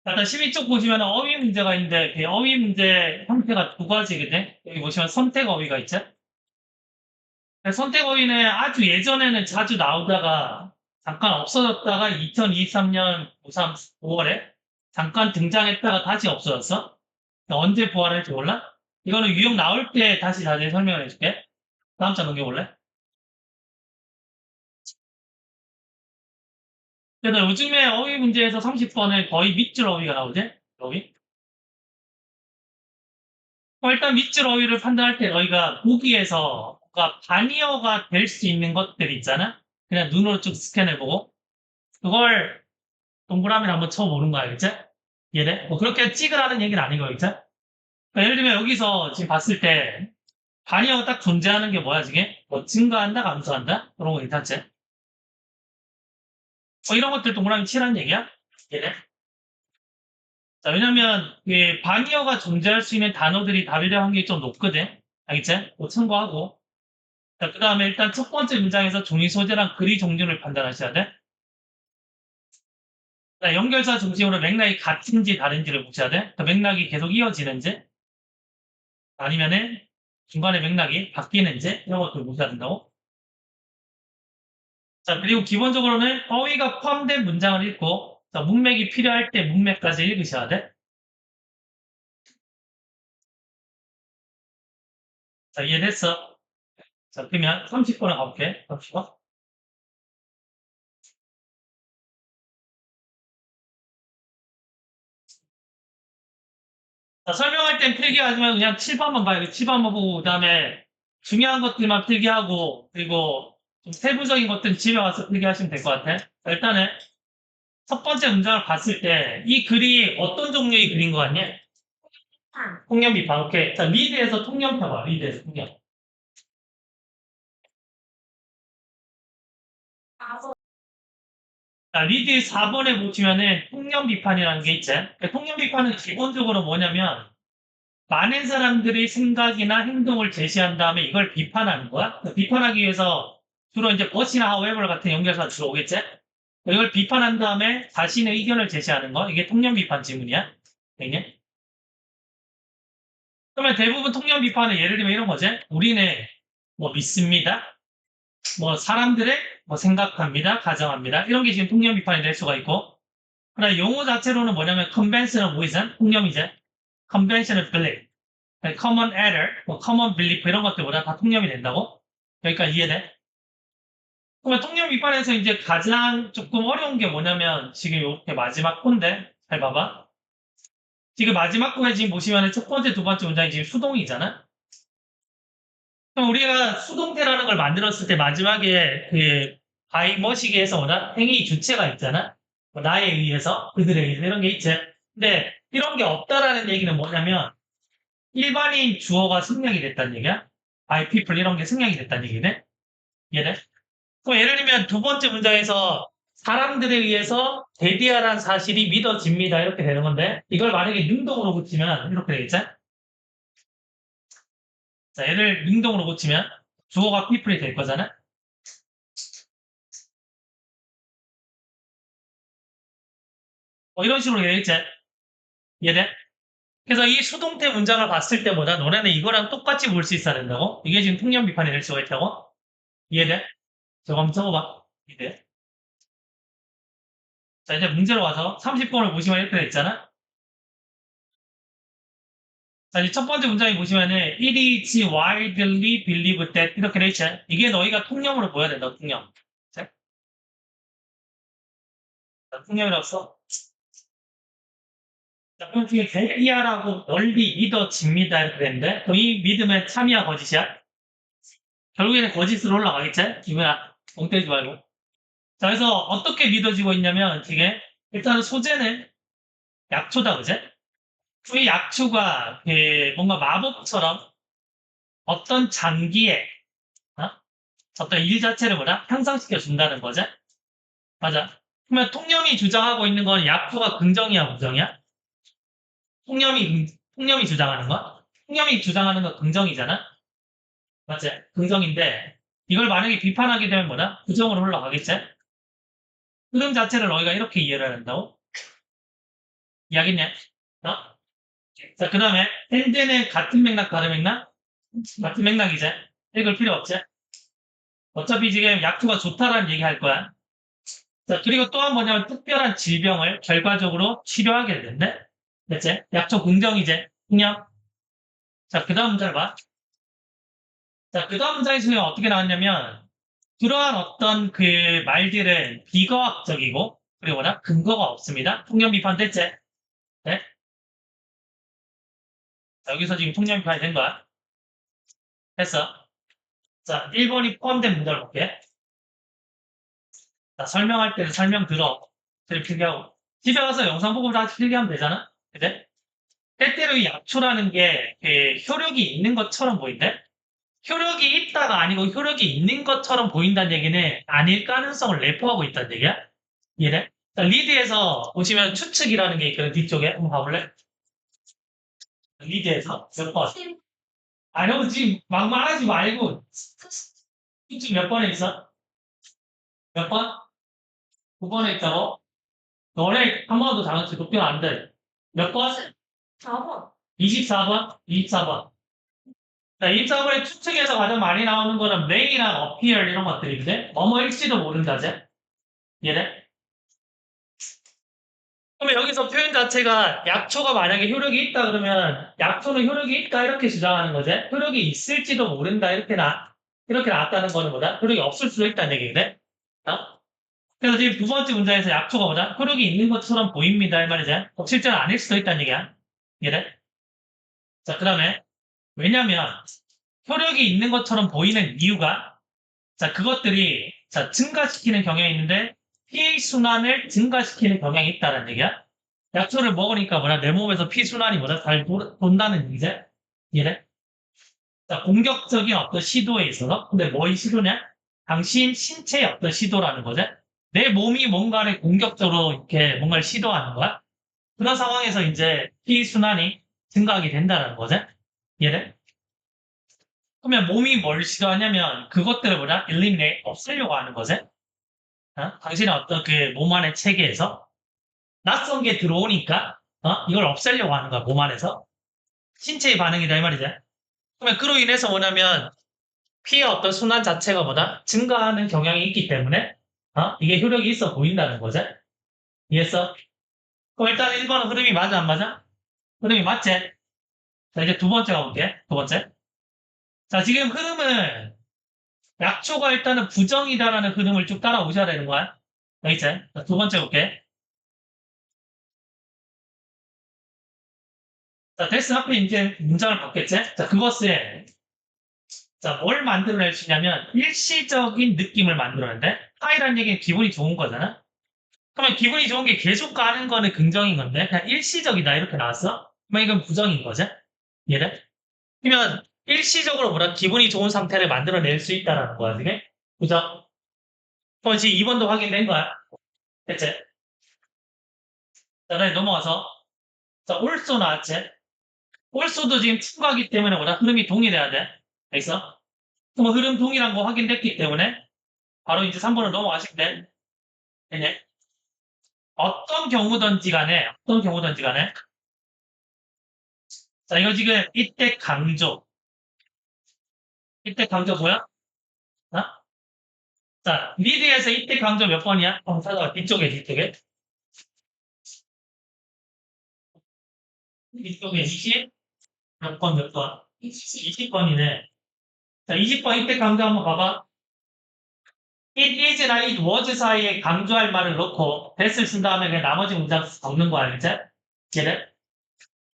일단 12쪽 보시면 어휘 문제가 있는데, 그 어휘 문제 형태가 두 가지거든? 여기 보시면 선택 어휘가 있죠? 선택 어휘는 아주 예전에는 자주 나오다가 잠깐 없어졌다가 2023년 5월에 잠깐 등장했다가 다시 없어졌어? 언제 부활할지 몰라? 이거는 유형 나올 때 다시 자세히 설명을 해줄게. 다음 장 넘겨볼래? 그래서 요즘에 어휘 문제에서 30번은 거의 밑줄 어휘가 나오지? 어휘? 일단 밑줄 어휘를 판단할 때 너희가 보기에서 뭔가 반이어가 될 수 있는 것들 있잖아? 그냥 눈으로 쭉 스캔해보고 그걸 동그라미를 한번 쳐보는 거야, 그치? 이해돼? 뭐 그렇게 찍으라는 얘기는 아닌 거, 그치? 그러니까 예를 들면 여기서 지금 봤을 때 반이어가 딱 존재하는 게 뭐야, 지금? 뭐 증가한다, 감소한다? 그런 거 괜찮지? 이런 것들 동그라미 치라는 얘기야? 이해돼? 자, 왜냐면 반이어가 존재할 수 있는 단어들이 다비려 확률이 좀 높거든? 알겠지? 뭐 참고하고 자, 그 다음에 일단 첫 번째 문장에서 종이 소재랑 글의 종류를 판단하셔야 돼. 자, 연결사 중심으로 맥락이 같은지 다른지를 보셔야 돼. 그 맥락이 계속 이어지는지 아니면은 중간에 맥락이 바뀌는지 이런 것들을 보셔야 된다고. 자, 그리고 기본적으로는 어휘가 포함된 문장을 읽고 자, 문맥이 필요할 때 문맥까지 읽으셔야 돼. 자, 이해됐어? 자, 그러면 30번을 가볼게. 잠시만. 자, 설명할 땐 필기하지만 그냥 7번만 봐요. 7번만 보고 그다음에 중요한 것들만 필기하고 그리고 좀 세부적인 것들은 집에 와서 필기하시면 될 것 같아. 자, 일단은 첫 번째 문장을 봤을 때 이 글이 어떤 종류의 글인 것 같냐? 통념 비판. 오케이. 자, 리드에서 통념 펴봐. 리드에서 통념. 자, 리드 4번에 보시면은 통념 비판이라는 게 있지. 그러니까 통념 비판은 기본적으로 뭐냐면 많은 사람들의 생각이나 행동을 제시한 다음에 이걸 비판하는 거야. 비판하기 위해서 주로 이제 버시나 하우에버 같은 연결사가 주로 오겠지? 이걸 비판한 다음에 자신의 의견을 제시하는 거. 이게 통념 비판 지문이야. 되겠니? 그러면 대부분 통념 비판은 예를 들면 이런 거지. 우리는 뭐 믿습니다. 뭐 사람들의 뭐 생각합니다. 가정합니다. 이런 게 지금 통념 비판이 될 수가 있고. 그러나 용어 자체로는 뭐냐면 conventional wisdom, 통념이제. conventional belief. common error, 뭐 common belief 이런 것들보다 다 통념이 된다고? 여기까지 이해돼? 그러면 통념 비판에서 이제 가장 조금 어려운 게 뭐냐면 지금 이렇게 마지막 건데 잘 봐봐. 지금 마지막 거에 지금 보시면 첫 번째, 두 번째 문장이 지금 수동이잖아? 그럼 우리가 수동태라는 걸 만들었을 때 마지막에 바이 머시기에서 뭐다? 행위 주체가 있잖아? 뭐 나에 의해서, 그들에 의해서 이런 게 있지. 근데 이런 게 없다라는 얘기는 뭐냐면 일반인 주어가 생략이 됐다는 얘기야. by people 이런 게 생략이 됐다는 얘기네. 이해돼? 그럼 예를 들면 두 번째 문장에서 사람들에 의해서 데디아란 사실이 믿어집니다. 이렇게 되는 건데 이걸 만약에 능동으로 고치면 이렇게 되겠지? 자, 얘를 능동으로 고치면 주어가 people이 될 거잖아? 이런 식으로 되겠지? 이해돼? 그래서 이 수동태 문장을 봤을 때보다 너네는 이거랑 똑같이 볼 수 있어야 된다고? 이게 지금 통념 비판이 될 수가 있다고? 이해돼? 저거 한번 적어봐. 이해돼? 자, 이제 문제로 와서 30번을 보시면 이렇게 돼 있잖아? 자, 이제 첫 번째 문장에 보시면은 it is widely believed that 이렇게 돼 있죠. 이게 너희가 통념으로 보여야 된다, 통념. 자, 통념이라고 써. 자, 그럼 뒤에 대비하라고 널리 믿어집니다. 이렇게 되는데, 그럼 이 믿음은 참이야, 거짓이야? 결국에는 거짓으로 올라가겠지? 이거야, 멍 때리지 말고. 자, 그래서 어떻게 믿어지고 있냐면, 이게, 일단은 소재는 약초다, 그제? 이 약초가 뭔가 마법처럼 어떤 장기에, 어? 어떤 일 자체를 뭐다? 향상시켜 준다는 거죠? 맞아. 그러면 통념이 주장하고 있는 건 약초가 긍정이야, 부정이야? 통념이 주장하는 거? 통념이 주장하는 건 긍정이잖아? 맞지? 긍정인데, 이걸 만약에 비판하게 되면 뭐다? 부정으로 흘러가겠지? 흐름 자체를 너희가 이렇게 이해를 한다고? 이해하겠냐? 어? 자, 그 다음에 핸드는 같은 맥락, 다른 맥락? 같은 맥락이지. 읽을 필요 없지. 어차피 지금 약초가 좋다라는 얘기 할 거야. 자, 그리고 또 한 번 뭐냐면 특별한 질병을 결과적으로 치료하게 되는데, 됐지? 약초 긍정이지. 그냥. 자, 그 다음 문제를 봐. 자, 그 다음 문장에서 어떻게 나왔냐면, 그러한 어떤 그 말들은 비과학적이고, 그리고 뭐냐? 근거가 없습니다. 통념 비판 됐지? 네? 자, 여기서 지금 통념 비판이 된 거야. 됐어. 자, 1번이 포함된 문제를 볼게. 자, 설명할 때는 설명 들어. 들 필기하고. 집에 가서 영상 보고 다 필기하면 되잖아? 그래? 때때로 이 약초라는 게 효력이 있는 것처럼 보인대? 효력이 있다가 아니고 효력이 있는 것처럼 보인다는 얘기는 아닐 가능성을 내포하고 있다는 얘기야? 이해돼? 자, 리드에서 보시면 추측이라는 게 있거든, 뒤쪽에. 한번 봐볼래? 리드에서 몇 번? 아니, 형 지금 막 말하지 말고 추측 몇 번에 있어? 몇 번? 9번에 있다고? 너네 한 번도 장어치 높이면 안 돼. 몇 번? 4번. 24번? 24번. 자, 24번에 추측에서 가장 많이 나오는 거는 may랑 appear 이런 것들인데, 뭐뭐일지도 모른다제. 얘네. 그러면 여기서 표현 자체가 약초가 만약에 효력이 있다 그러면 약초는 효력이 있다 이렇게 주장하는 거지. 효력이 있을지도 모른다 이렇게 나왔다는 거는 뭐다? 효력이 없을 수도 있다는 얘기거든. 어? 그래서 지금 두 번째 문장에서 약초가 뭐다? 효력이 있는 것처럼 보입니다 이 말이지. 실제는 아닐 수도 있다는 얘기야. 얘네. 자, 그 다음에 왜냐면 효력이 있는 것처럼 보이는 이유가 자, 그것들이 자, 증가시키는 경향이 있는데 피 순환을 증가시키는 경향이 있다는 얘기야. 약초를 먹으니까 뭐냐 내 몸에서 피 순환이 뭐냐 잘 돈다는 얘기지. 이래? 자, 공격적인 어떤 시도에 있어서 근데 뭐이 시도냐? 당신 신체의 어떤 시도라는 거지. 내 몸이 뭔가를 공격적으로 이렇게 뭔가를 시도하는 거야. 그런 상황에서 이제 피 순환이 증가하게 된다는 거지. 이래? 그러면 몸이 뭘 시도하냐면 그것들을 뭐냐? eliminate, 없애려고 하는 거지. 당신의 어떤 그 몸 안의 체계에서 낯선 게 들어오니까 이걸 없애려고 하는 거야, 몸 안에서. 신체의 반응이다, 이 말이지. 그러면 그로 인해서 뭐냐면 피의 어떤 순환 자체가 뭐다? 증가하는 경향이 있기 때문에 이게 효력이 있어 보인다는 거지. 이해했어? 그럼 일단 1번은 흐름이 맞아, 안 맞아? 흐름이 맞지? 자, 이제 두 번째 가볼게. 두 번째. 자, 지금 흐름은 약초가 일단은 부정이다라는 흐름을 쭉 따라오셔야 되는 거야. 알겠지? 자, 두 번째 볼게. 자, 데스 앞에 이제 문장을 받겠지? 자, 그것을, 자, 뭘 만들어낼 수 있냐면, 일시적인 느낌을 만들어낸대? 하이라는 얘기는 기분이 좋은 거잖아? 그러면 기분이 좋은 게 계속 가는 거는 긍정인 건데, 그냥 일시적이다, 이렇게 나왔어? 그러면 이건 부정인 거지? 얘를? 그러면, 일시적으로 뭐라, 기분이 좋은 상태를 만들어낼 수 있다라는 거야, 그게? 부정? 그럼 지금 2번도 확인된 거야. 됐지? 자, 그다음에 넘어가서, 자, 올소 나왔지? 올소도 지금 추가기 때문에 뭐라, 흐름이 동일해야 돼. 알겠어? 그럼 흐름 동일한 거 확인됐기 때문에 바로 이제 3번으로 넘어가시면 돼. 되네. 어떤 경우든지 간에 자 이거 지금 이때 강조 뭐야? 어? 자 미드에서 이때 강조 몇 번이야? 찾아봐. 뒤쪽에 20 몇 번 몇 번? 20번이네. 자 20번 이때 강조 한번 봐봐. it is나 it was 사이에 강조할 말을 넣고 that을 쓴 다음에 그냥 나머지 문장 적는 거 알겠지? 얘를?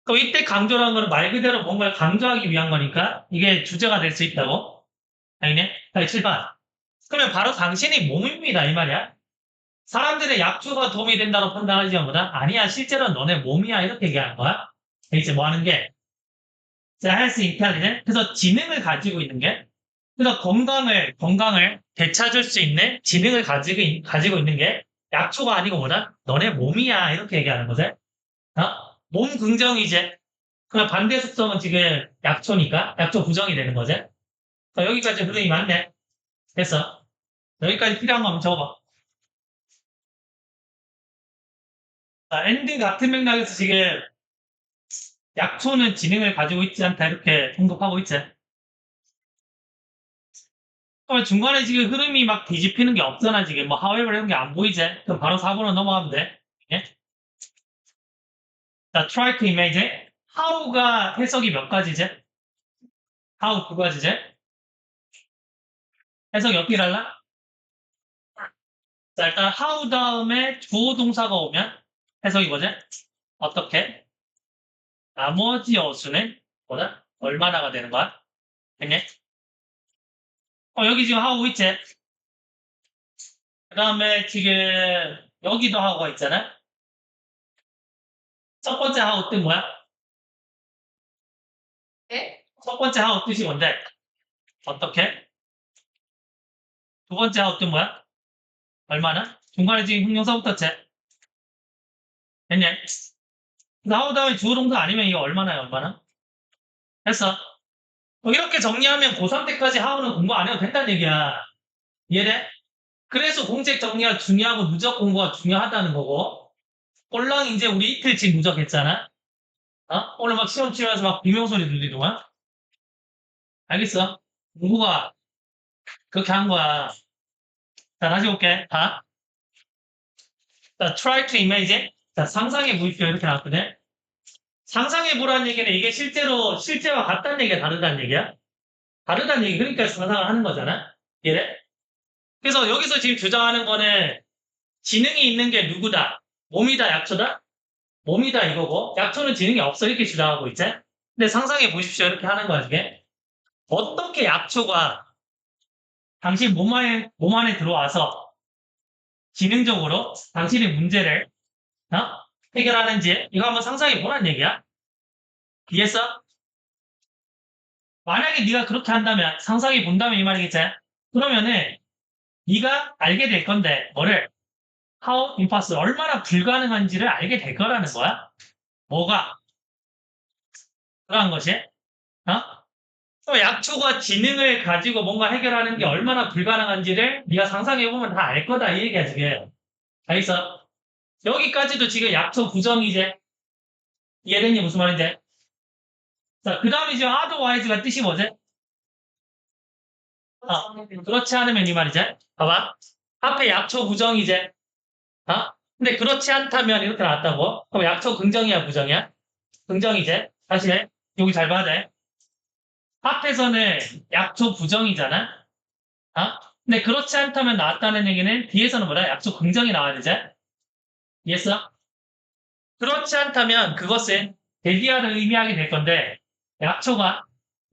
또 이때 강조라는 건 말 그대로 뭔가를 강조하기 위한 거니까 이게 주제가 될 수 있다고. 알겠네? 7번. 그러면 바로 당신이 몸입니다. 이 말이야. 사람들의 약초가 도움이 된다고 판단하지 보다 아니야. 실제로 너네 몸이야. 이렇게 얘기하는 거야. 이제 뭐 하는 게? 자, 헬스 인텔리전. 그래서 지능을 가지고 있는 게 그래서 건강을 되찾을 수 있는 지능을 가지고 있는 게 약초가 아니고 뭐다? 너네 몸이야. 이렇게 얘기하는 거지. 몸 긍정이지. 그럼 반대 속성은 지금 약초니까 약초 부정이 되는 거지. 여기까지 흐름이 맞네. 됐어. 여기까지 필요한 거 한번 적어봐. 자, and 같은 맥락에서 지금 약초는 지능을 가지고 있지 않다 이렇게 언급하고 있지. 그럼 중간에 지금 흐름이 막 뒤집히는 게 없잖아 지금 뭐 however 이런 게 안 보이지. 그럼 바로 4번으로 넘어가면 돼. 예? 자, try to imagine. how가 해석이 몇 가지지? how 두 가지지? 해석이 어떻게 달라? 자, 일단 how 다음에 주어 동사가 오면 해석이 뭐지? 어떻게? 나머지 어수는 뭐다? 얼마나가 되는 거야? 됐니? 여기 지금 how 있지? 그 다음에 지금 여기도 how가 있잖아? 첫 번째 how 뜻 뭐야? 네? 첫 번째 how 뜻이 뭔데? 어떻게? 두 번째 how 뜻 뭐야? 얼마나? 중간에 지금 형용사부터 제 됐니? how 다음에 주어 동사 아니면 이거 얼마나요? 얼마나? 됐어. 이렇게 정리하면 고3 때까지 how는 공부 안 해도 된다는 얘기야. 이해돼? 그래서 공책 정리가 중요하고 누적 공부가 중요하다는 거고 꼴랑 이제 우리 이틀치 누적했잖아. 오늘 막 시험 치면서 막 비명소리 들리더만. 알겠어? 공부가 그렇게 한 거야. 자, 다시 볼게. 자, try to imagine. 자, 상상해 보십시오. 이렇게 나왔거든. 상상해 보라는 얘기는 이게 실제와 같다는 얘기야, 다르다는 얘기야? 다르다는 얘기. 그러니까 상상을 하는 거잖아. 이래? 그래서 여기서 지금 주장하는 거는 지능이 있는 게 누구다? 몸이다, 약초다? 몸이다 이거고 약초는 지능이 없어 이렇게 주장하고 있지. 근데 상상해 보십시오 이렇게 하는 거야 이게. 어떻게 약초가 당신 몸 안에 들어와서 지능적으로 당신의 문제를 어? 해결하는지 이거 한번 상상해 보라는 얘기야. 이해했어? 만약에 네가 그렇게 한다면 상상해 본다면 이 말이겠지. 그러면은 네가 알게 될 건데 뭐를 how impossible 얼마나 불가능한지를 알게 될 거라는 거야. 뭐가 그러한 것이 어? 또 약초가 지능을 가지고 뭔가 해결하는 게 얼마나 불가능한지를 네가 상상해보면 다 알 거다 이 얘기야 지금. 알겠어? 여기까지도 지금 약초 부정이제 이해됐니 무슨 말인지? 자, 그 다음에 지금 otherwise가 뜻이 뭐지? 그렇지 않으면 이 말이지. 봐봐. 앞에 약초 부정이제. 근데 그렇지 않다면 이렇게 나왔다고? 그럼 약초 긍정이야 부정이야? 긍정이제. 다시 해. 여기 잘 봐야 돼. 앞에서는 약초 부정이잖아. 어? 근데 그렇지 않다면 나왔다는 얘기는 뒤에서는 뭐다? 약속 긍정이 나와야 되지? 이해했어? 그렇지 않다면 그것은 대기하를 의미하게 될 건데 약초가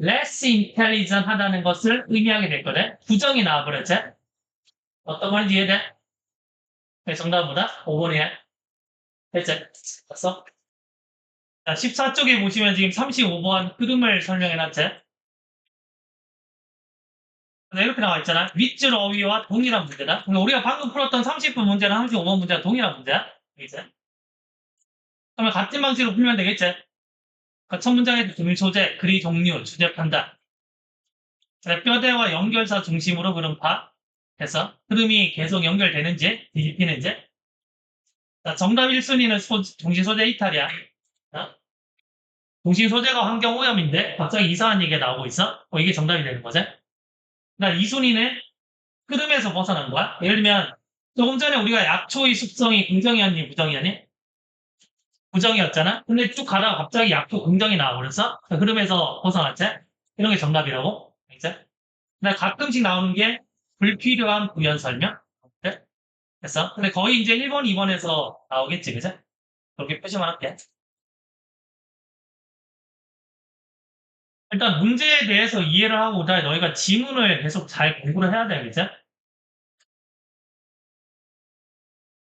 less intelligent 하다는 것을 의미하게 될 거네. 부정이 나와버렸지? 어떤 말인지 이해돼? 네, 정답보다 5번이야. 됐지? 봤어? 자, 14쪽에 보시면 지금 35번 흐름을 설명해놨지? 이렇게 나와 있잖아. 윗줄 어휘와 동일한 문제다. 그러니까 우리가 방금 풀었던 30분 문제랑 35번 문제가 동일한 문제야. 알겠지? 그러면 같은 방식으로 풀면 되겠지? 그러니까 첫 문장에서 등 소재, 글의 종류, 주제 판단. 뼈대와 연결사 중심으로 흐름파 해서 흐름이 계속 연결되는지 뒤집히는지. 자, 정답 1순위는 동시 소재 이탈이야. 동시 소재가 환경 오염인데 갑자기 이상한 얘기가 나오고 있어. 이게 정답이 되는 거지. 그러니까 2순위는 흐름에서 벗어난 거야. 예를 들면 조금 전에 우리가 약초의 습성이 긍정이었니 부정이었니? 부정이었잖아. 근데 쭉 가다가 갑자기 약초 긍정이 나와버렸어. 흐름에서 벗어났지? 이런 게 정답이라고. 알겠지? 근데 가끔씩 나오는 게 불필요한 부연 설명. 그래? 됐어? 근데 거의 이제 1번, 2번에서 나오겠지, 그죠? 그렇게 표시만 할게. 일단 문제에 대해서 이해를 하고 그다음에 너희가 지문을 계속 잘 공부를 해야 돼, 그죠?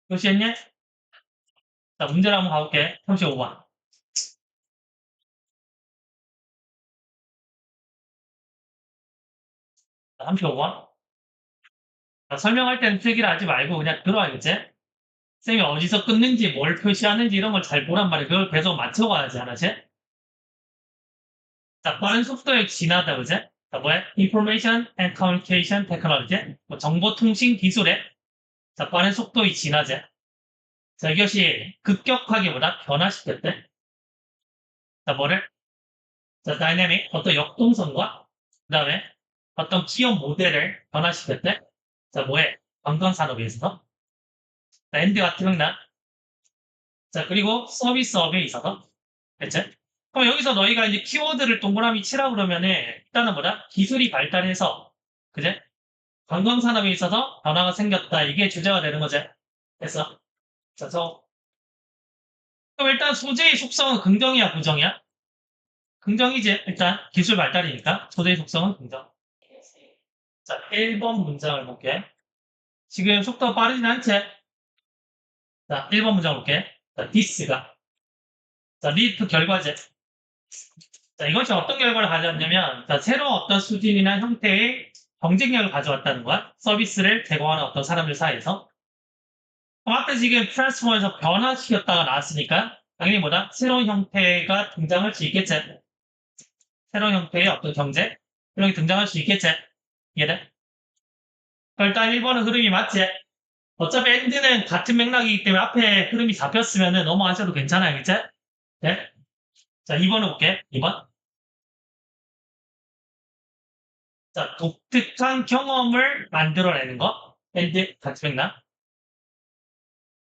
표시했냐? 자, 문제를 한번 가볼게. 35번. 35번. 설명할 때는 필기를 하지 말고 그냥 들어와야겠지? 쌤이 어디서 끊는지, 뭘 표시하는지 이런 걸 잘 보란 말이야. 그걸 계속 맞춰가야지, 하나씩. 자, 빠른 속도에 진하다, 그지? 자, 뭐야? Information and Communication Technology. 뭐 정보통신 기술에 자, 빠른 속도의 진화제. 자, 이것이 급격하게 보다 변화시켰대. 자, 뭐를? 자, 다이내믹, 어떤 역동성과, 그 다음에 어떤 기업 모델을 변화시켰대. 자, 뭐해? 관광산업에 있어서. 자, 엔드 같은 맥락. 자, 그리고 서비스업에 있어서. 그치? 그럼 여기서 너희가 이제 키워드를 동그라미 치라 그러면은, 일단은 뭐다? 기술이 발달해서, 그제? 관광산업에 있어서 변화가 생겼다. 이게 주제가 되는 거지. 됐어? 자, 그럼 일단 소재의 속성은 긍정이야, 부정이야? 긍정이지. 일단 기술 발달이니까 소재의 속성은 긍정. 자, 1번 문장을 볼게. 지금 속도가 빠르진 않지? 자, 1번 문장 볼게. 자, 디스가. 자, 리프 결과제. 자, 이것이 어떤 결과를 가져왔냐면, 자, 새로운 어떤 수준이나 형태의 경쟁력을 가져왔다는 거야. 서비스를 제공하는 어떤 사람들 사이에서. 그럼 앞에 지금 트랜스폼에서 변화시켰다가 나왔으니까, 당연히 뭐다? 새로운 형태가 등장할 수 있겠지. 새로운 형태의 어떤 경제? 이런 게 등장할 수 있겠지. 이해돼? 그럼 일단 1번은 흐름이 맞지? 어차피 엔드는 같은 맥락이기 때문에 앞에 흐름이 잡혔으면 넘어가셔도 괜찮아요. 그치? 네? 자, 2번을 볼게. 2번. 자, 독특한 경험을 만들어내는 거. 엔드 같은 맥락.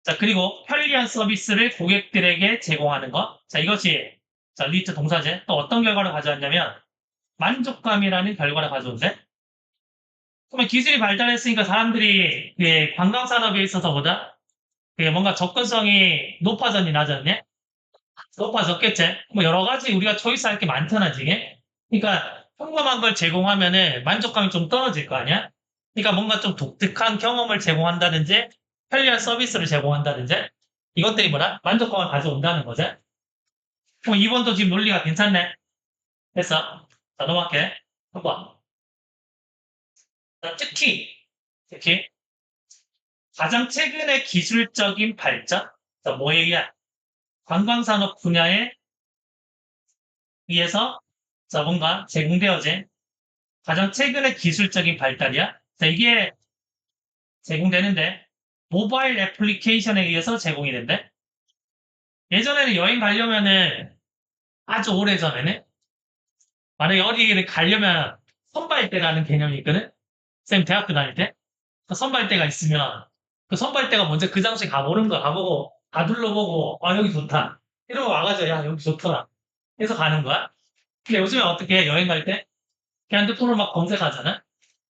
자, 그리고 편리한 서비스를 고객들에게 제공하는 것. 자, 이것이, 자, 리트 동사제. 또 어떤 결과를 가져왔냐면, 만족감이라는 결과를 가져온대. 그러면 기술이 발달했으니까 사람들이 관광산업에 있어서 보다 뭔가 접근성이 높아졌니, 낮았니? 높아졌겠지? 뭐 여러 가지 우리가 초이스할 게 많잖아, 지금. 그러니까 평범한 걸 제공하면은 만족감이 좀 떨어질 거 아니야? 그러니까 뭔가 좀 독특한 경험을 제공한다든지 편리한 서비스를 제공한다든지 이것들이 뭐라? 만족감을 가져온다는 거지. 그럼 이번도 지금 논리가 괜찮네. 됐어. 자, 넘어갈게. 한번. 자, 특히 가장 최근의 기술적인 발전? 자, 뭐에 의한? 관광산업 분야에 의해서 자, 뭔가 제공되어진 가장 최근의 기술적인 발달이야. 자, 이게 제공되는데 모바일 애플리케이션에 의해서 제공이 된대. 예전에는 여행 가려면은 아주 오래전에는 만약에 어디를 가려면 선발대라는 개념이 있거든. 쌤 대학교 다닐 때. 그 선발대가 있으면 그 선발대가 먼저 그 장소에 가보는 거야. 가보고 다 둘러보고 아 여기 좋다. 이러고 와가지고 야 여기 좋더라. 해서 가는 거야. 근데 요즘에 어떻게 해? 여행 갈 때? 그냥 핸드폰으로 막 검색하잖아.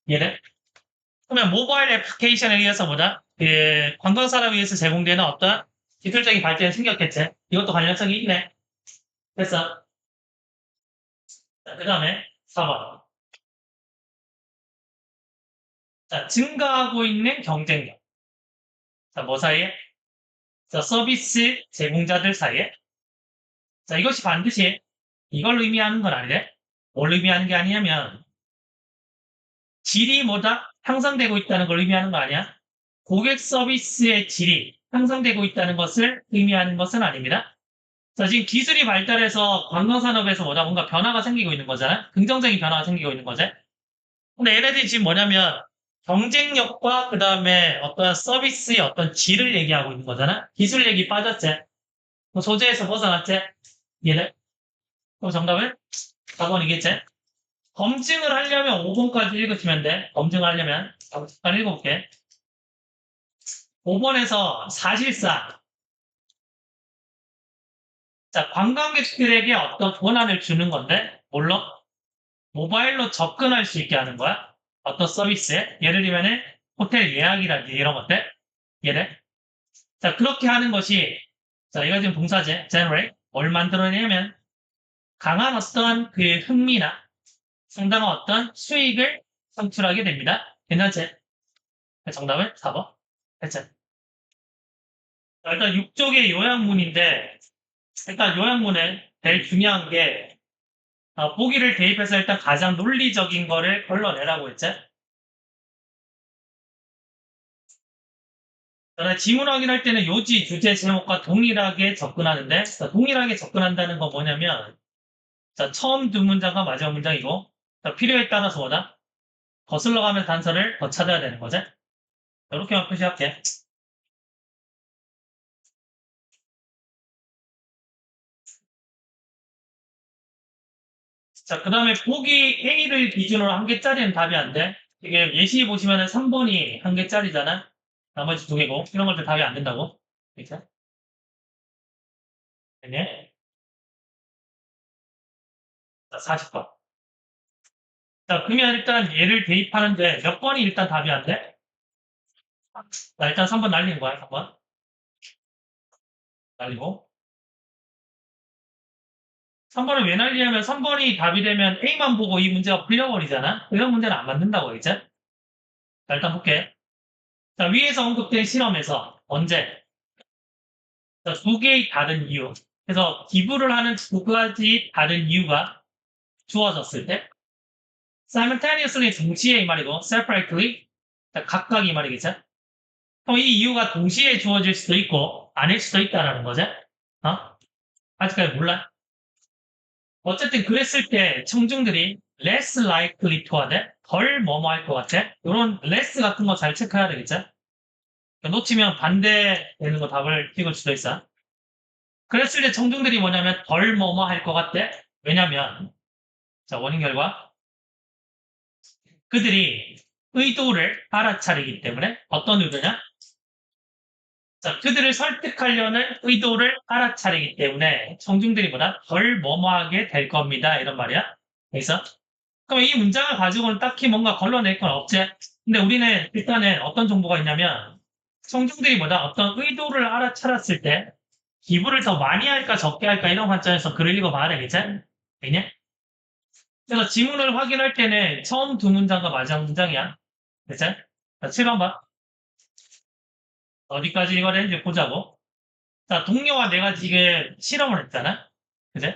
얘를. 그러면 모바일 애플리케이션에 의해서 뭐다? 관광산업에 의해서 제공되는 어떤 기술적인 발전이 생겼겠지. 이것도 관련성이 있네. 됐어. 그 다음에 4번. 자, 증가하고 있는 경쟁력. 자, 뭐 사이에? 자, 서비스 제공자들 사이에. 자, 이것이 반드시 이걸 의미하는 건 아니래. 뭘 의미하는 게 아니냐면, 질이 뭐다? 향상되고 있다는 걸 의미하는 거 아니야? 고객 서비스의 질이 향상되고 있다는 것을 의미하는 것은 아닙니다. 자, 지금 기술이 발달해서 관광산업에서 뭐다? 뭔가 변화가 생기고 있는 거잖아? 긍정적인 변화가 생기고 있는 거지? 근데 얘네들이 지금 뭐냐면, 경쟁력과 그 다음에 어떤 서비스의 어떤 질을 얘기하고 있는 거잖아? 기술 얘기 빠졌지? 뭐 소재에서 벗어났지? 얘네? 그럼 정답은 4번이겠지? 검증을 하려면 5번까지 읽으시면 돼. 검증을 하려면. 잠깐 읽어볼게. 5번에서 사실상, 자, 관광객들에게 어떤 권한을 주는 건데, 물론, 모바일로 접근할 수 있게 하는 거야. 어떤 서비스에. 예를 들면은, 호텔 예약이라든지 이런 것들. 예를. 자, 그렇게 하는 것이, 자, 이거 지금 동사제, generate. 뭘 만들어내냐면, 강한 어떤 그 흥미나 상당한 어떤 수익을 창출하게 됩니다. 괜찮지? 정답은 4번. 됐지? 자, 일단 6쪽의 요약문인데, 일단 요약문은 제일 중요한 게, 보기를 대입해서 일단 가장 논리적인 거를 걸러내라고 했지? 그다음에 지문 확인할 때는 요지, 주제, 제목과 동일하게 접근하는데, 자, 동일하게 접근한다는 건 뭐냐면, 자, 처음 두 문장과 마지막 문장이고, 자, 필요에 따라서 뭐다? 거슬러 가면서 단서를 더 찾아야 되는 거지? 이렇게만 표시할게. 자, 그 다음에 보기 A를 기준으로 한 개짜리는 답이 안 돼. 이게 예시 보시면은 3번이 한 개짜리잖아. 나머지 두 개고. 이런 것들 답이 안 된다고. 그쵸? 네. 자, 40번. 자, 그러면 일단 얘를 대입하는데 몇 번이 일단 답이 안 돼? 자, 일단 3번 날리는 거야, 3번. 날리고. 3번을 왜 날리냐면 3번이 답이 되면 A만 보고 이 문제가 풀려버리잖아? 이런 문제는 안 맞는다고, 이제. 자, 일단 볼게. 자, 위에서 언급된 실험에서 언제? 자, 두 개의 다른 이유. 그래서 기부를 하는 두 가지 다른 이유가 주어졌을 때 simultaneously 동시에 이 말이고 separately 자, 각각 이 말이겠죠? 그럼 이 이유가 동시에 주어질 수도 있고 아닐 수도 있다라는 거죠? 어? 아직까지 몰라? 어쨌든 그랬을 때 청중들이 less likely to 하되 덜 뭐뭐 할 것 같아? 이런 less 같은 거 잘 체크해야 되겠죠? 놓치면 반대되는 거 답을 찍을 수도 있어. 그랬을 때 청중들이 뭐냐면 덜 뭐뭐 할 것 같대? 왜냐면 자 원인 결과 그들이 의도를 알아차리기 때문에 어떤 의도냐? 자, 그들을 설득하려는 의도를 알아차리기 때문에 청중들이 보다 덜 뭐뭐하게 될 겁니다. 이런 말이야. 그래서 그럼 이 문장을 가지고는 딱히 뭔가 걸러낼 건 없지. 근데 우리는 일단은 어떤 정보가 있냐면 청중들이 보다 어떤 의도를 알아차렸을 때 기부를 더 많이 할까 적게 할까 이런 관점에서 글을 읽어봐야 되겠지? 되냐? 그래서 지문을 확인할 때는 처음 두 문장과 마지막 문장이야. 그치? 자, 7번 봐. 어디까지 읽어야 되는지 보자고. 자, 동료와 내가 지금 실험을 했잖아. 그치?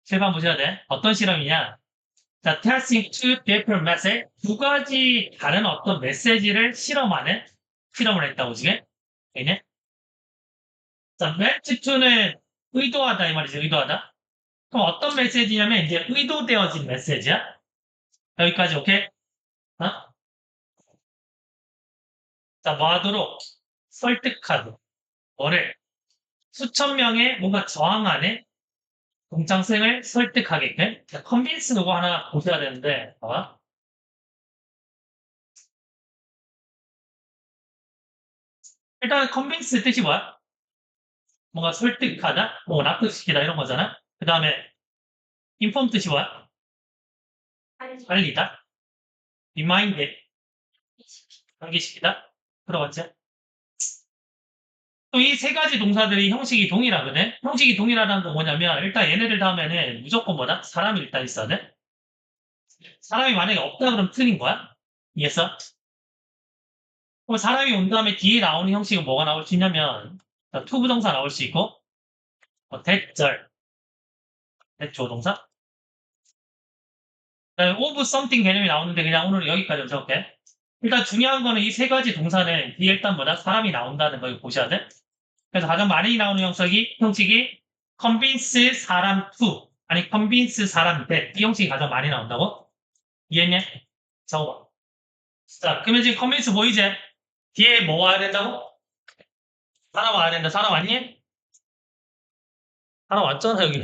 7번 보셔야 돼. 어떤 실험이냐? 자, testing two different message. 두 가지 다른 어떤 메시지를 실험하는 실험을 했다고 지금. 되냐? 자, match to는 의도하다 이 말이지, 의도하다. 그럼 어떤 메시지냐면 이제 의도되어진 메시지야. 여기까지 오케이? 어? 자, 뭐 하도록? 설득하도록. 뭐를? 수천 명의 뭔가 저항 안에 동창생을 설득하게끔 컨빈스 누구 하나 보셔야 되는데 봐봐. 일단 컨빈스 뜻이 뭐야? 뭔가 설득하다, 뭐 납득시키다 이런 거잖아. 그 다음에 인폼 뜻이 뭐야? 알리다, 리마인드, 상기시키다. 들어봤지? 또 이 세 가지 동사들이 형식이 동일하거든. 형식이 동일하다는 건 뭐냐면 일단 얘네들 다음에는 무조건 뭐다? 사람이 일단 있어야 돼. 사람이 만약에 없다 그러면 틀린 거야. 이해했어? 그럼 사람이 온 다음에 뒤에 나오는 형식은 뭐가 나올 수 있냐면 투부정사 나올 수 있고 대절, 대조동사 of something 개념이 나오는데 그냥 오늘 여기까지 적을게. 일단 중요한 거는 이 세 가지 동사는 뒤에 일단 뭐다? 사람이 나온다는 걸 보셔야 돼. 그래서 가장 많이 나오는 형식이 convince 사람 to 아니 convince 사람 that 이 형식이 가장 많이 나온다고? 이해했냐? 적어봐. 자, 그러면 지금 convince 보이지? 뒤에 뭐 와야 된다고? 사람 와야 된다. 사람 왔니? 사람 왔잖아 여기.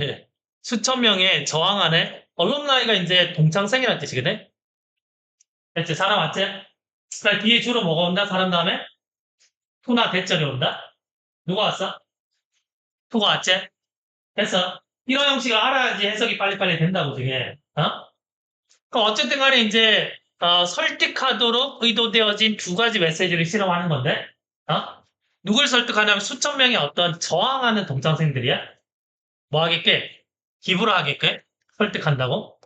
수천 명의 저항 안에 얼럼나이가 이제 동창생이라는 뜻이거든? 됐지? 사람 왔지? 그러니까 뒤에 주로 뭐가 온다? 사람 다음에? 투나 대절이 온다? 누가 왔어? 투가 왔지? 됐어? 이런 형식을 알아야지 해석이 빨리빨리 된다고, 저게. 어? 그럼 어쨌든 간에 이제, 설득하도록 의도되어진 두 가지 메시지를 실험하는 건데, 어? 누굴 설득하냐면 수천 명의 어떤 저항하는 동창생들이야? 뭐 하게끔? 기부를 하게끔? 설득한다고?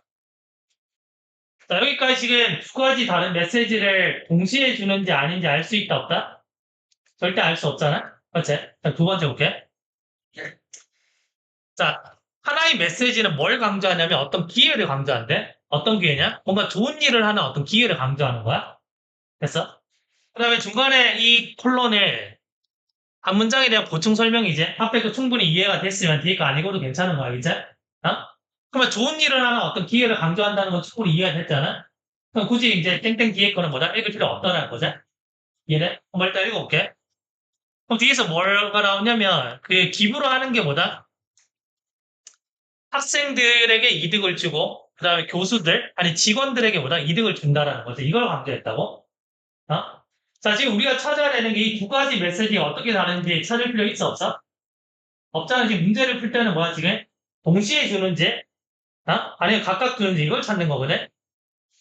자, 여기까지 지금 두 가지 다른 메시지를 동시에 주는지 아닌지 알 수 있다, 없다? 절대 알 수 없잖아? 그렇지? 자, 두 번째 볼게. 자, 하나의 메시지는 뭘 강조하냐면 어떤 기회를 강조한대? 어떤 기회냐? 뭔가 좋은 일을 하는 어떤 기회를 강조하는 거야. 됐어? 그 다음에 중간에 이 콜론에 한 문장에 대한 보충 설명이지. 앞에 거 충분히 이해가 됐으면 뒤에 거 아니고도 괜찮은 거야, 이제? 어? 그러면 좋은 일을 하는 어떤 기회를 강조한다는 건 충분히 이해가 됐잖아? 그럼 굳이 이제 땡땡 뒤에 거는 뭐다? 읽을 필요 없다는 거지? 이해돼? 한번 일단 읽어볼게. 그럼 뒤에서 뭐가 나오냐면 그 기부를 하는 게 뭐다? 학생들에게 이득을 주고 그 다음에 교수들, 아니 직원들에게 보다 이득을 준다라는 거죠. 이걸 강조했다고. 어? 자, 지금 우리가 찾아야 되는 게 이 두 가지 메시지가 어떻게 다른지 찾을 필요 있어, 없어? 없잖아. 지금 문제를 풀 때는 뭐야, 지금? 동시에 주는지, 아니면 각각 주는지 이걸 찾는 거거든?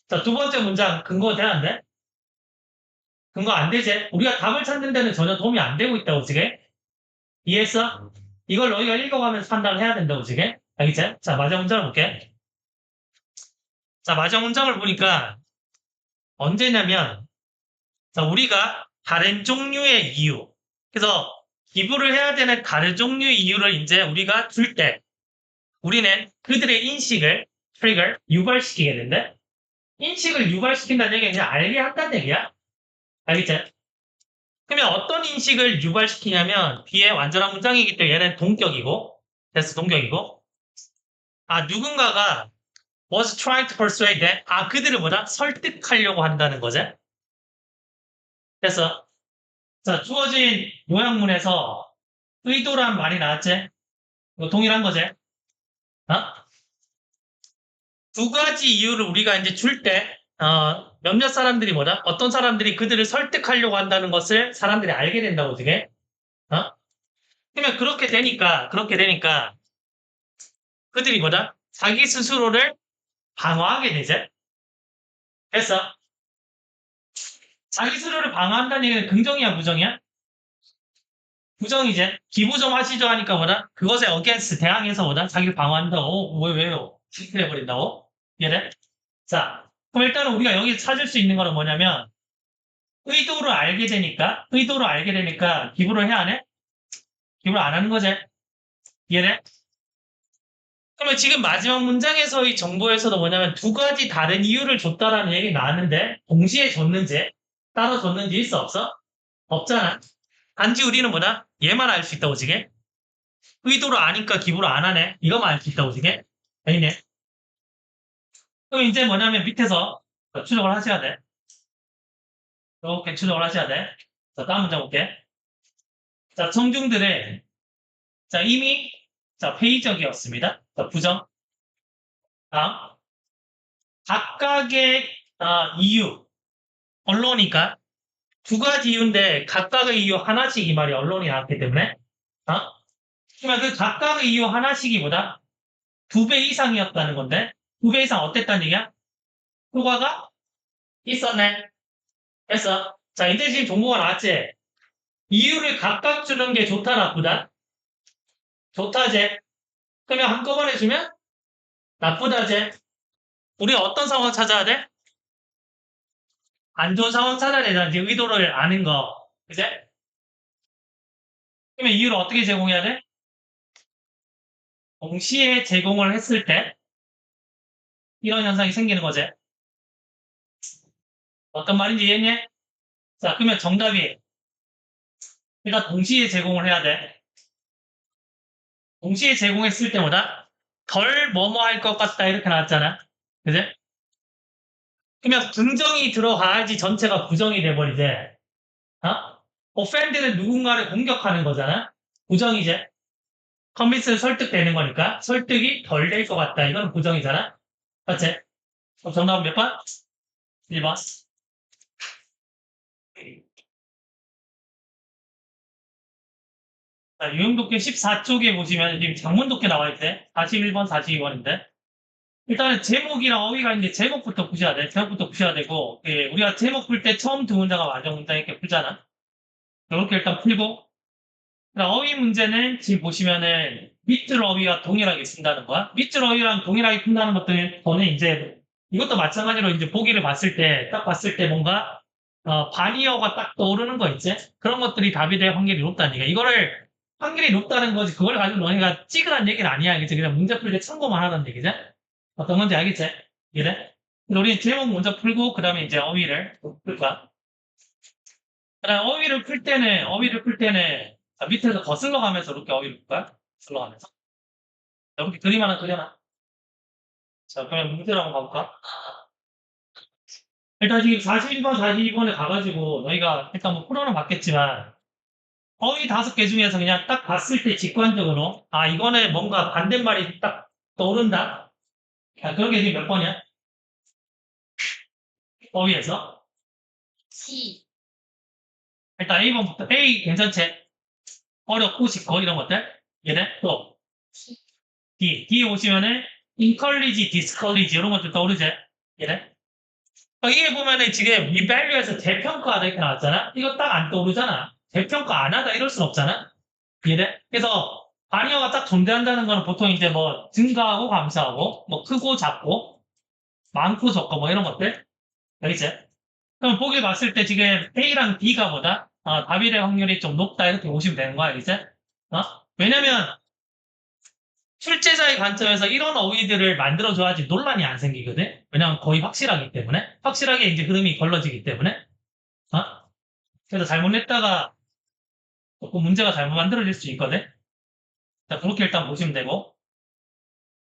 자, 두 번째 문장, 근거 돼야 안 돼? 근거 안 되지? 우리가 답을 찾는 데는 전혀 도움이 안 되고 있다고, 지금? 이해했어? 이걸 너희가 읽어가면서 판단을 해야 된다고, 지금? 알겠지? 자, 마지막 문장을 볼게. 자, 마지막 문장을 보니까 언제냐면, 자, 우리가 다른 종류의 이유. 그래서 기부를 해야 되는 다른 종류의 이유를 이제 우리가 줄 때, 우리는 그들의 인식을, 트리거, 유발시키게 되는데, 인식을 유발시킨다는 얘기는 그냥 알게 한다는 얘기야. 알겠지? 그러면 어떤 인식을 유발시키냐면, 뒤에 완전한 문장이기 때문에 얘는 동격이고, 됐어, 동격이고, 누군가가 was trying to persuade that, 그들을 뭐다? 설득하려고 한다는 거지. 그래서, 자, 주어진 요약문에서 의도란 말이 나왔지? 이거 동일한 거지? 어? 두 가지 이유를 우리가 이제 줄 때, 몇몇 사람들이 뭐다? 어떤 사람들이 그들을 설득하려고 한다는 것을 사람들이 알게 된다고, 지금. 어? 그러면 그렇게 되니까, 그들이 뭐다? 자기 스스로를 방어하게 되지? 그래서, 자기 스스로를 방어한다는 얘기는 긍정이야, 부정이야? 부정이지. 기부 좀 하시죠 하니까 뭐다? 그것에 against, 대항해서 뭐다? 자기를 방어한다고. 왜요? 실패해버린다고? 이해돼? 자, 그럼 일단은 우리가 여기 찾을 수 있는 거는 뭐냐면, 의도를 알게 되니까 기부를 해야 하네? 기부를 안 하는 거지. 이해돼? 그러면 지금 마지막 문장에서의 정보에서도 뭐냐면 두 가지 다른 이유를 줬다라는 얘기 나왔는데 동시에 줬는지 따로 줬는지 있어 없어? 없잖아. 단지 우리는 뭐다? 얘만 알 수 있다고 지게? 의도를 아니까 기부를 안 하네. 이거만 알 수 있다고 지게? 아니네. 그럼 이제 뭐냐면 밑에서 추적을 하셔야 돼. 이렇게 추적을 하셔야 돼. 자, 다음 문장 볼게. 자, 청중들의 자, 이미 회의적이었습니다. 자, 부정. 다음. 각각의 이유. 언론이니까 두 가지 이유인데 각각의 이유 하나씩 이 말이 언론이 나왔기 때문에 어? 그러면 그 각각의 이유 하나씩이보다 두 배 이상이었다는 건데 두 배 이상 어땠다는 얘기야? 효과가 있었네. 됐어. 자, 이제 지금 정보가 나왔지? 이유를 각각 주는 게 좋다 나쁘다? 좋다지. 그러면 한꺼번에 주면 나쁘다지. 우리가 어떤 상황 찾아야 돼? 안 좋은 상황 찾아야 되잖아. 이제 의도를 아는 거. 그제? 그러면 이유를 어떻게 제공해야 돼? 동시에 제공을 했을 때 이런 현상이 생기는 거지. 어떤 말인지 이해했니? 자, 그러면 정답이 일단 동시에 제공을 해야 돼. 동시에 제공했을 때보다 덜 뭐뭐 할 것 같다 이렇게 나왔잖아. 그제? 그러면 긍정이 들어가야지 전체가 부정이 돼버리지. 어? offend는 누군가를 공격하는 거잖아. 부정이지. 컨빈스는 설득되는 거니까 설득이 덜 될 것 같다. 이건 부정이잖아. 맞지? 그럼 정답은 몇 번? 1번. 자, 유형독해 14쪽에 보시면 지금 장문독해 나와 있대. 41번, 42번인데. 일단은 제목이랑 어휘가 있는데 제목부터 푸셔야 돼. 제목부터 푸셔야 되고, 우리가 제목 풀 때 처음 두 문장과 마지막 문장 이렇게 풀잖아. 이렇게 일단 풀고, 그다음 어휘 문제는 지금 보시면은 밑줄 어휘와 동일하게 쓴다는 거야. 밑줄 어휘랑 동일하게 푼다는 것들은 저는 이제 이것도 마찬가지로 이제 보기를 봤을 때, 딱 봤을 때 뭔가, 반이어가 딱 떠오르는 거 있지? 그런 것들이 답이 될 확률이 높다는 얘기야. 이거를 확률이 높다는 거지. 그걸 가지고 너네가 찍으라는 얘기는 아니야. 그치? 그냥 문제 풀 때 참고만 하라는 얘기지? 어떤 건지 알겠지? 이래? 우리 제목 먼저 풀고, 그 다음에 이제 어휘를 풀 거야. 그 다음에 어휘를 풀 때는 밑에서 거슬러 가면서 이렇게 어휘를 풀 거야. 거슬러 가면서. 이렇게 그림 하나 그려놔. 자, 그러면 문제로 한번 가볼까? 일단 지금 41번, 42번에 가가지고 너희가 일단 뭐 풀어는 봤겠지만, 어휘 5개 중에서 그냥 딱 봤을 때 직관적으로, 이거는 뭔가 반대말이 딱 떠오른다? 자, 그런 게 지금 몇 번이야? 어휘에서. C, 일단 A번부터. A 괜찮지? 어렵고 쉽고 이런 것들. 얘네 또 D. D 오시면은 encourage, discourage 이런 것들 떠오르지? 얘네. 이게 보면은 지금 이 value에서 재평가하다 이렇게 나왔잖아? 이거 딱 안 떠오르잖아. 재평가 안 하다 이럴 순 없잖아? 얘네. 그래서 발의어가 딱 존재한다는 거는 보통 이제 뭐 증가하고 감소하고 뭐 크고 작고 많고 적고 뭐 이런 것들. 알겠지? 그럼 보기 봤을 때 지금 A랑 B가 뭐다? 답이 될 확률이 좀 높다 이렇게 보시면 되는 거야, 알겠지? 왜냐면 출제자의 관점에서 이런 어휘들을 만들어줘야지 논란이 안 생기거든? 왜냐면 거의 확실하기 때문에. 확실하게 이제 흐름이 걸러지기 때문에. 어? 그래서 잘못 냈다가 조금 문제가 잘못 만들어질 수 있거든? 자, 그렇게 일단 보시면 되고.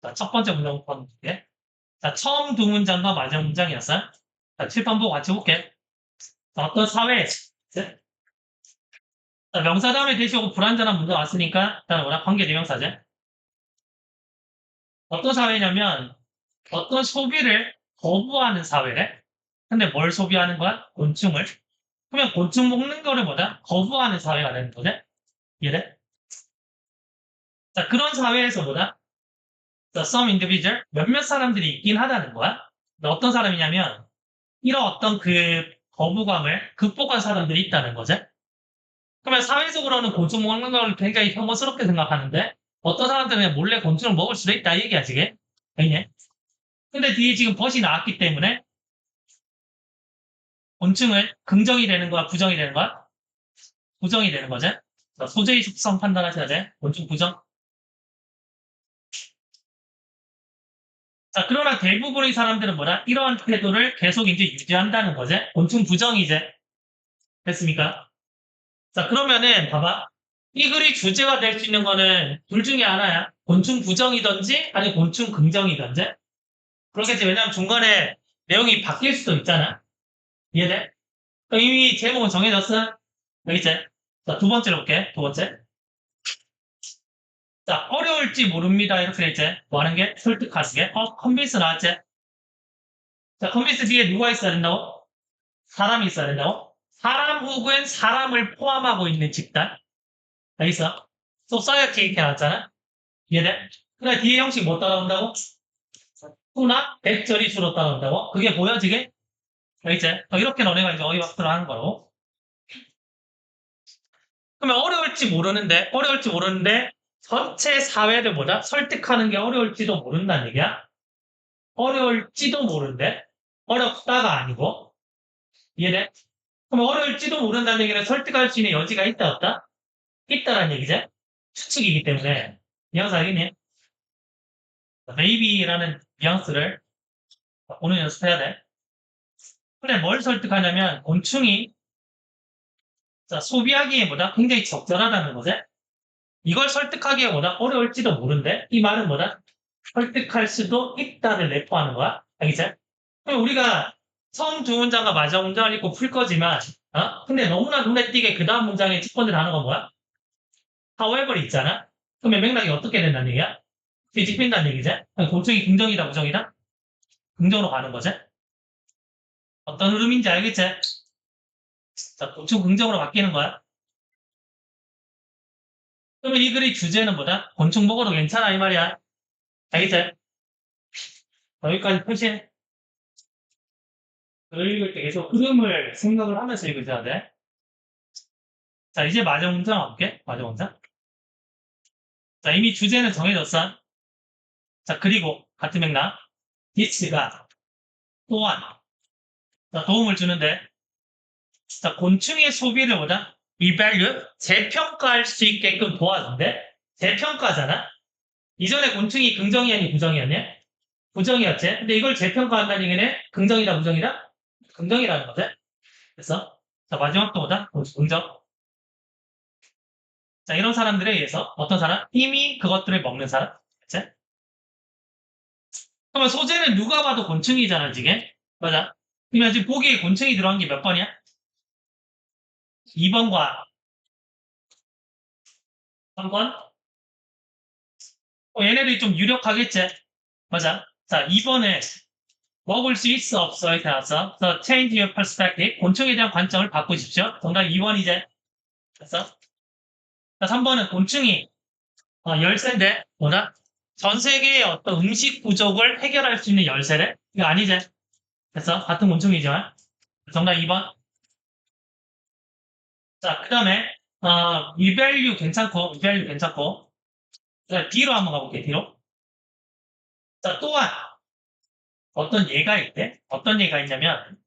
자, 첫 번째 문장부터 볼게. 자, 처음 두 문장과 마지막 문장이었어. 자, 칠판 보고 같이 볼게. 자, 어떤 사회, 자, 명사 다음에 대시하고 불완전한 문장 왔으니까, 일단 뭐라 관계대명사제. 어떤 사회냐면, 어떤 소비를 거부하는 사회래. 근데 뭘 소비하는 거야? 곤충을. 그러면 곤충 먹는 거를 뭐다? 거부하는 사회가 되는 거지? 이해돼? 자, 그런 사회에서 뭐다? 자, some individual, 몇몇 사람들이 있긴 하다는 거야. 근데 어떤 사람이냐면, 이런 어떤 그 거부감을 극복한 사람들이 있다는 거지. 그러면 사회적으로는 곤충 먹는 걸 굉장히 혐오스럽게 생각하는데, 어떤 사람들은 그냥 몰래 곤충을 먹을 수도 있다, 이 얘기야, 지금. 알겠니? 근데 뒤에 지금 벗이 나왔기 때문에, 곤충을 긍정이 되는 거야, 부정이 되는 거야? 부정이 되는 거지. 자, 소재의 속성 판단하셔야 돼. 곤충 부정. 자, 그러나 대부분의 사람들은 뭐라? 이러한 태도를 계속 이제 유지한다는 거지. 곤충 부정이제. 됐습니까? 자, 그러면은, 봐봐. 이 글이 주제가 될 수 있는 거는 둘 중에 하나야. 곤충 부정이든지, 아니 곤충 긍정이든지. 그렇겠지. 왜냐면 중간에 내용이 바뀔 수도 있잖아. 이해돼? 그럼 이미 제목은 정해졌어? 알겠지? 자, 두 번째로 볼게. 두 번째. 자, 어려울지 모릅니다. 이렇게 돼 있지? 뭐 하는 게? 설득하는 게? 컨빈스 나왔지? 자, 컨빈스 뒤에 누가 있어야 된다고? 사람이 있어야 된다고? 사람 혹은 사람을 포함하고 있는 집단. 알겠어? 소사이어티 이렇게 나왔잖아? 이해돼? 그래, 뒤에 형식 뭐 따라온다고? 후나 백절이 주로 따라온다고? 그게 보여지게? 알겠지? 이렇게 너네가 이제 어휘학습을 하는 거로. 그러면 어려울지 모르는데, 전체 사회를 뭐다? 설득하는 게 어려울지도 모른다는 얘기야? 어려울지도 모른대? 어렵다가 아니고. 이해돼? 그럼 어려울지도 모른다는 얘기는 설득할 수 있는 여지가 있다, 없다? 있다라는 얘기지? 추측이기 때문에. 뉘앙스 알겠니? maybe라는 뉘앙스를 오늘 연습해야 돼. 근데 뭘 설득하냐면, 곤충이 자, 소비하기에 뭐다? 굉장히 적절하다는 거지? 이걸 설득하기에 뭐다? 어려울지도 모른대? 이 말은 뭐다? 설득할 수도 있다를 내포하는 거야. 알겠지? 그럼 우리가 처음 두 문장과 마지막 문장을 읽고 풀 거지만, 근데 너무나 눈에 띄게 그 다음 문장의 첫 번째 단어가 뭐야? however 있잖아? 그러면 맥락이 어떻게 된다는 얘기야? 뒤집힌다는 얘기지? 곤충이 긍정이다, 부정이다? 긍정으로 가는 거지? 어떤 흐름인지 알겠지? 자, 곤충 긍정으로 바뀌는 거야. 그러면 이 글의 주제는 뭐다? 곤충 먹어도 괜찮아, 이 말이야. 알겠지? 여기까지 표시. 읽을 때 계속 흐름을 생각을 하면서 읽으셔야 돼. 자, 이제 마지막 문장 가볼게. 마지막 문장. 자, 이미 주제는 정해졌어. 자, 그리고 같은 맥락. this가 또한 자, 도움을 주는데 자, 곤충의 소비를 보자. evaluate, 재평가할 수 있게끔 도와준대. 재평가잖아. 이전에 곤충이 긍정이었니, 부정이었니? 부정이었지. 근데 이걸 재평가한다는 얘기는 긍정이다, 부정이다? 긍정이라는 거지. 그래서 자, 마지막 또 보자. 긍정. 자, 이런 사람들에 의해서 어떤 사람? 이미 그것들을 먹는 사람. 그치? 그러면 소재는 누가 봐도 곤충이잖아, 지금. 맞아. 그러면 지금 보기에 곤충이 들어간 게 몇 번이야? 2번과 3번? 얘네들이 좀 유력하겠지? 맞아. 자, 2번에 먹을 수 있어, 없어, 이렇게 나왔어. 그래서 change your perspective. 곤충에 대한 관점을 바꾸십시오. 정답 2번 이제. 됐어? 자, 3번은 곤충이 열쇠인데, 뭐다? 전 세계의 어떤 음식 부족을 해결할 수 있는 열쇠래? 이거 아니지? 됐어? 같은 곤충이지만. 정답 2번. 자, 그 다음에, 위밸류 괜찮고, 위밸류 괜찮고. 자, 뒤로 한번 가볼게, 뒤로. 자, 또한, 어떤 예가 있대? 어떤 예가 있냐면,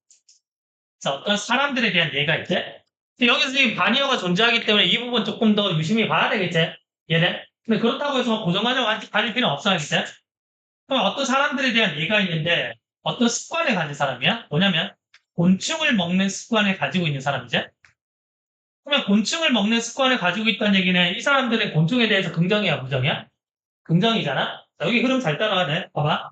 자, 어떤 사람들에 대한 예가 있대? 근데 여기서 지금 바니어가 존재하기 때문에 이 부분 조금 더 유심히 봐야 되겠지? 얘네? 근데 그렇다고 해서 고정관념 가질 필요 없어, 알겠지? 그럼 어떤 사람들에 대한 예가 있는데, 어떤 습관을 가진 사람이야? 뭐냐면, 곤충을 먹는 습관을 가지고 있는 사람이지? 그러면 곤충을 먹는 습관을 가지고 있다는 얘기는 이 사람들의 곤충에 대해서 긍정이야, 부정이야? 긍정이잖아? 자, 여기 흐름 잘 따라가야 돼. 봐봐.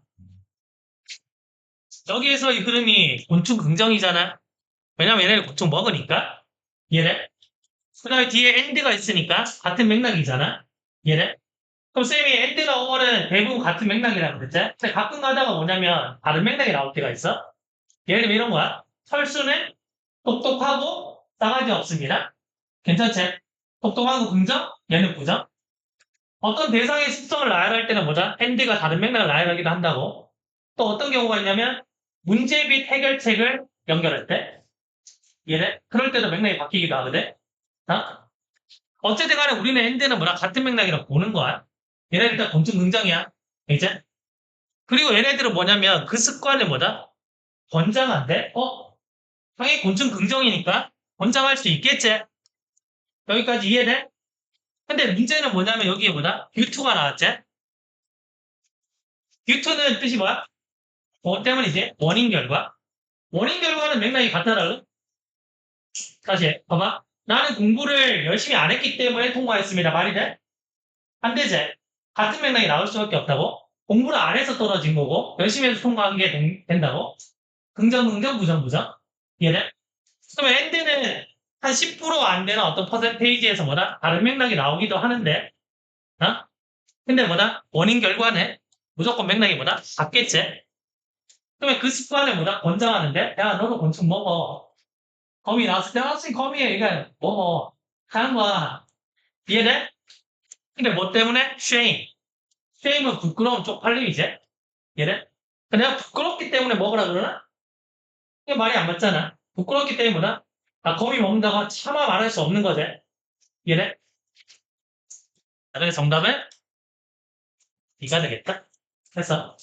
여기에서 이 흐름이 곤충 긍정이잖아? 왜냐면 얘네를 곤충 먹으니까? 얘네? 그 다음에 뒤에 엔드가 있으니까 같은 맥락이잖아? 얘네? 그럼 쌤이 엔드가 오버는 대부분 같은 맥락이라고 그랬지? 근데 가끔 가다가 뭐냐면 다른 맥락이 나올 때가 있어? 예를 들면 이런 거야. 철수는 똑똑하고 싸가지 없습니다. 괜찮지? 똑똑하고 긍정? 얘는 부정? 어떤 대상의 습성을 나열할 때는 뭐다? 엔드가 다른 맥락을 나열하기도 한다고. 또 어떤 경우가 있냐면 문제 및 해결책을 연결할 때 얘네 그럴 때도 맥락이 바뀌기도 하거든. 어? 어쨌든 간에 우리는 엔드는 뭐라 같은 맥락이라고 보는 거야. 얘네 일단 곤충 긍정이야. 이제 그리고 얘네들은 뭐냐면 그 습관을 뭐다? 권장한대? 당연히 곤충 긍정이니까 권장할 수 있겠지? 여기까지 이해돼? 근데 문제는 뭐냐면 여기에 뭐다? 뷰투가 나왔지? 뷰투는 뜻이 뭐야? 뭐 때문이지? 원인 결과. 원인 결과는 맥락이 같다라고? 다시 봐봐. 나는 공부를 열심히 안 했기 때문에 통과했습니다. 말이 돼? 안 되지? 같은 맥락이 나올 수밖에 없다고? 공부를 안 해서 떨어진 거고 열심히 해서 통과한 게 된다고? 긍정, 긍정, 부정, 부정? 이해돼? 그러면 엔드는 한 10%안 되는 어떤 퍼센테이지에서 뭐다? 다른 맥락이 나오기도 하는데, 어? 근데 뭐다? 원인 결과는 무조건 맥락이 뭐다? 같겠지? 그러면 그 습관을 뭐다? 권장하는데, 야, 너도 곤충 먹어. 거미 나왔을 때, 선생님 거미에 이거 먹어. 하는 거야. 이해돼? 근데 뭐 때문에? shame. shame은 부끄러움, 쪽팔림이지? 이해돼? 근데 내가 부끄럽기 때문에 먹으라 그러나? 이게 말이 안 맞잖아. 부끄럽기 때문에 뭐다? 아, 거미 먹는다고 차마 말할 수 없는 거지. 이해돼? 자, 그래서 정답은 B가 되겠다. 그래서